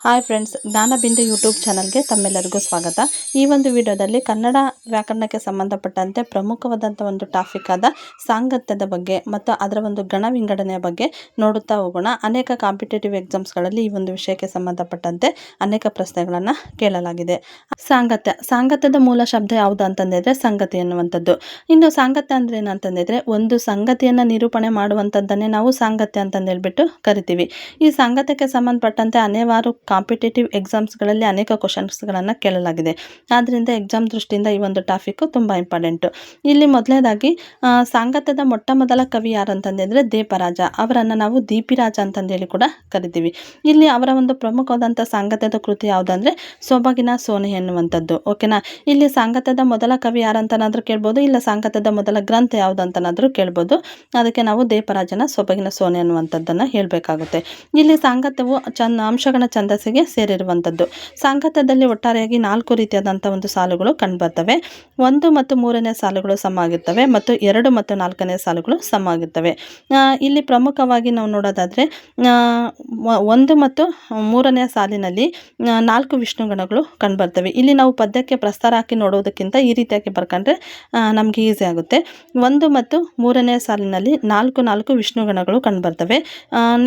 Hi friends, ಜ್ಞಾನಬಿಂದು YouTube ಚಾನಲ್ಗೆ ತಮ್ಮೆಲ್ಲರಿಗೂ ಸ್ವಾಗತ. ಈ ಒಂದು ವಿಡಿಯೋದಲ್ಲಿ ಕನ್ನಡ ವ್ಯಾಕರಣಕ್ಕೆ ಸಂಬಂಧಪಟ್ಟಂತೆ ಪ್ರಮುಖವಾದಂಥ ಒಂದು ಟಾಪಿಕ್ ಆದ ಸಾಂಗತ್ಯದ ಬಗ್ಗೆ ಮತ್ತು ಅದರ ಒಂದು ಗಣ ವಿಂಗಡಣೆಯ ಬಗ್ಗೆ ನೋಡುತ್ತಾ ಹೋಗೋಣ. ಅನೇಕ ಕಾಂಪಿಟೇಟಿವ್ ಎಕ್ಸಾಮ್ಸ್ಗಳಲ್ಲಿ ಈ ಒಂದು ವಿಷಯಕ್ಕೆ ಸಂಬಂಧಪಟ್ಟಂತೆ ಅನೇಕ ಪ್ರಶ್ನೆಗಳನ್ನು ಕೇಳಲಾಗಿದೆ. ಸಾಂಗತ್ಯದ ಮೂಲ ಶಬ್ದ ಯಾವುದು ಅಂತಂದಿದ್ರೆ ಸಂಗತಿ ಎನ್ನುವಂಥದ್ದು. ಇನ್ನು ಸಾಂಗತ್ಯ ಅಂದರೆ ಏನಂತಂದಿದ್ರೆ ಒಂದು ಸಂಗತಿಯನ್ನು ನಿರೂಪಣೆ ಮಾಡುವಂಥದ್ದನ್ನೇ ನಾವು ಸಾಂಗತ್ಯ ಅಂತಂದೇಳ್ಬಿಟ್ಟು ಕರಿತೀವಿ. ಈ ಸಾಂಗತ್ಯಕ್ಕೆ ಸಂಬಂಧಪಟ್ಟಂತೆ ಅನೇವಾರು ಕಾಂಪಿಟೇಟಿವ್ ಎಕ್ಸಾಮ್ಸ್ಗಳಲ್ಲಿ ಅನೇಕ ಕ್ವಶನ್ಸ್ಗಳನ್ನು ಕೇಳಲಾಗಿದೆ. ಆದ್ದರಿಂದ ಎಕ್ಸಾಮ್ ದೃಷ್ಟಿಯಿಂದ ಈ ಒಂದು ಟಾಪಿಕ್ಕು ತುಂಬ ಇಂಪಾರ್ಟೆಂಟು. ಇಲ್ಲಿ ಮೊದಲನೇದಾಗಿ ಸಾಂಗತ್ಯದ ಮೊಟ್ಟ ಮೊದಲ ಕವಿ ಯಾರು ಅಂತಂದರೆ ದೇಪರಾಜ. ಅವರನ್ನು ನಾವು ದೀಪಿರಾಜ ಅಂತಂದೇಳಿ ಕೂಡ ಕರಿತೀವಿ. ಇಲ್ಲಿ ಅವರ ಒಂದು ಪ್ರಮುಖವಾದಂಥ ಸಾಂಗತ್ಯದ ಕೃತಿ ಯಾವುದಂದರೆ ಸೊಬಗಿನ ಸೋನೆ ಎನ್ನುವಂಥದ್ದು. ಓಕೆನಾ. ಇಲ್ಲಿ ಸಾಂಗತ್ಯದ ಮೊದಲ ಕವಿ ಯಾರಂತನಾದರೂ ಕೇಳ್ಬೋದು, ಇಲ್ಲ ಸಾಂಗತ್ಯದ ಮೊದಲ ಗ್ರಂಥ ಯಾವುದಂತನಾದರೂ ಕೇಳ್ಬೋದು. ಅದಕ್ಕೆ ನಾವು ದೇಪರಾಜನ ಸೊಬಗಿನ ಸೋನೆ ಅನ್ನುವಂಥದ್ದನ್ನು ಹೇಳಬೇಕಾಗುತ್ತೆ. ಇಲ್ಲಿ ಸಾಂಗತ್ಯವು ಅಂಶಗಣ ಛಂದಸ್ಸಿಗೆ ಸೇರಿರುವಂಥದ್ದು. ಸಾಂಗತ್ಯದಲ್ಲಿ ಒಟ್ಟಾರೆಯಾಗಿ 4 ರೀತಿಯಾದಂಥ ಒಂದು ಸಾಲುಗಳು ಕಂಡುಬರ್ತವೆ. 1 ಮತ್ತು 3ನೇ ಸಾಲುಗಳು ಸಮ ಆಗಿರ್ತವೆ ಮತ್ತು 2 ಮತ್ತು 4ನೇ ಸಾಲುಗಳು ಸಮ ಆಗಿರ್ತವೆ. ಇಲ್ಲಿ ಪ್ರಮುಖವಾಗಿ ನಾವು ನೋಡೋದಾದರೆ 1 ಮತ್ತು 3ನೇ ಸಾಲಿನಲ್ಲಿ 4 ವಿಷ್ಣುಗಣಗಳು ಕಂಡುಬರ್ತವೆ. ಇಲ್ಲಿ ನಾವು ಪದ್ಯಕ್ಕೆ ಪ್ರಸ್ತಾರ ಹಾಕಿ ನೋಡೋದಕ್ಕಿಂತ ಈ ರೀತಿಯಾಗಿ ಬರ್ಕೊಂಡ್ರೆ ನಮಗೆ ಈಸಿ ಆಗುತ್ತೆ. 1 ಮತ್ತು 3ನೇ ಸಾಲಿನಲ್ಲಿ 4 ವಿಷ್ಣುಗಣಗಳು ಕಂಡುಬರ್ತವೆ.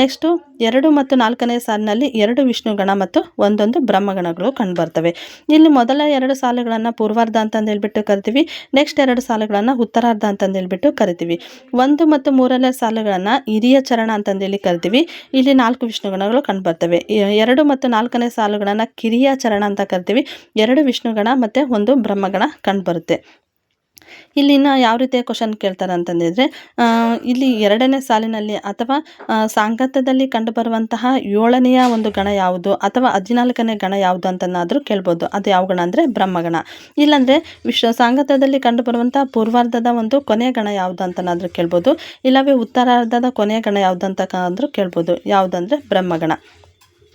ನೆಕ್ಸ್ಟು 2 ಮತ್ತು 4ನೇ ಸಾಲಿನಲ್ಲಿ 2 ವಿಷ್ಣುಗಣ ಮತ್ತು 1 ಬ್ರಹ್ಮಗಣಗಳು ಕಂಡುಬರ್ತವೆ. ಇಲ್ಲಿ ಮೊದಲ 2 ಸಾಲುಗಳನ್ನು ಪೂರ್ವಾರ್ಧ ಅಂತಂದೇಳ್ಬಿಟ್ಟು ಕರಿತೀವಿ. ನೆಕ್ಸ್ಟ್ 2 ಸಾಲುಗಳನ್ನು ಉತ್ತರಾರ್ಧ ಅಂತಂದೇಳ್ಬಿಟ್ಟು ಕರಿತೀವಿ. 1 ಮತ್ತು 3ನೇ ಸಾಲುಗಳನ್ನು ಹಿರಿಯ ಚರಣ ಅಂತಂದೇಳಿ ಕರಿತೀವಿ. ಇಲ್ಲಿ 4 ವಿಷ್ಣುಗಣಗಳು ಕಂಡುಬರ್ತವೆ. 2 ಮತ್ತು 4ನೇ ಸಾಲುಗಳನ್ನು ಕಿರಿಯ ಚರಣ ಅಂತ ಕರಿತೀವಿ. 2 ವಿಷ್ಣುಗಣ ಮತ್ತು 1 ಬ್ರಹ್ಮಗಣ ಕಂಡುಬರುತ್ತೆ. ಇಲ್ಲಿನ ಯಾವ ರೀತಿಯ ಕ್ವಶನ್ ಕೇಳ್ತಾರೆ ಅಂತಂದಿದ್ರೆ ಇಲ್ಲಿ 2ನೇ ಸಾಲಿನಲ್ಲಿ ಅಥವಾ ಸಾಂಗತ್ಯದಲ್ಲಿ ಕಂಡುಬರುವಂತಹ 7ನೆಯ ಒಂದು ಗಣ ಯಾವುದು ಅಥವಾ 14ನೇ ಗಣ ಯಾವುದು ಅಂತನಾದರೂ ಕೇಳ್ಬೋದು. ಅದು ಯಾವ ಗಣ ಅಂದರೆ ಬ್ರಹ್ಮಗಣ. ಇಲ್ಲಾಂದರೆ ಸಾಂಗತ್ಯದಲ್ಲಿ ಕಂಡುಬರುವಂಥ ಪೂರ್ವಾರ್ಧದ ಒಂದು ಕೊನೆಯ ಗಣ ಯಾವುದು ಅಂತನಾದರೂ ಕೇಳ್ಬೋದು. ಇಲ್ಲವೇ ಉತ್ತರಾರ್ಧದ ಕೊನೆಯ ಗಣ ಯಾವುದು ಅಂತ ಅಂದರೂ ಕೇಳ್ಬೋದು. ಯಾವುದಂದರೆ ಬ್ರಹ್ಮಗಣ.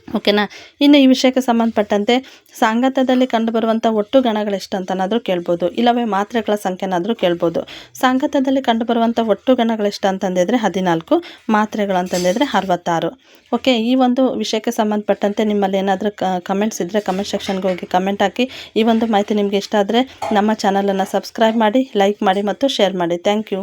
ಓಕೆನಾ. ಇನ್ನು ಈ ವಿಷಯಕ್ಕೆ ಸಂಬಂಧಪಟ್ಟಂತೆ ಸಾಂಗತ್ಯದಲ್ಲಿ ಕಂಡುಬರುವಂಥ ಒಟ್ಟು ಗಣಗಳೆಷ್ಟು ಅಂತನಾದರೂ ಕೇಳ್ಬೋದು. ಇಲ್ಲವೇ ಮಾತ್ರೆಗಳ ಸಂಖ್ಯೆನಾದರೂ ಕೇಳ್ಬೋದು. ಸಾಂಗತ್ಯದಲ್ಲಿ ಕಂಡುಬರುವಂಥ ಒಟ್ಟು ಗಣಗಳೆಷ್ಟು ಅಂತಂದಿದ್ರೆ 14, ಮಾತ್ರೆಗಳು ಅಂತಂದಿದ್ರೆ 66. ಓಕೆ. ಈ ಒಂದು ವಿಷಯಕ್ಕೆ ಸಂಬಂಧಪಟ್ಟಂತೆ ನಿಮ್ಮಲ್ಲಿ ಏನಾದರೂ ಕಮೆಂಟ್ಸ್ ಇದ್ದರೆ ಕಮೆಂಟ್ ಸೆಕ್ಷನ್ಗೆ ಹೋಗಿ ಕಮೆಂಟ್ ಹಾಕಿ. ಈ ಒಂದು ಮಾಹಿತಿ ನಿಮಗೆ ಇಷ್ಟ ಆದರೆ ನಮ್ಮ ಚಾನಲನ್ನು ಸಬ್ಸ್ಕ್ರೈಬ್ ಮಾಡಿ, ಲೈಕ್ ಮಾಡಿ ಮತ್ತು ಶೇರ್ ಮಾಡಿ. Thank you.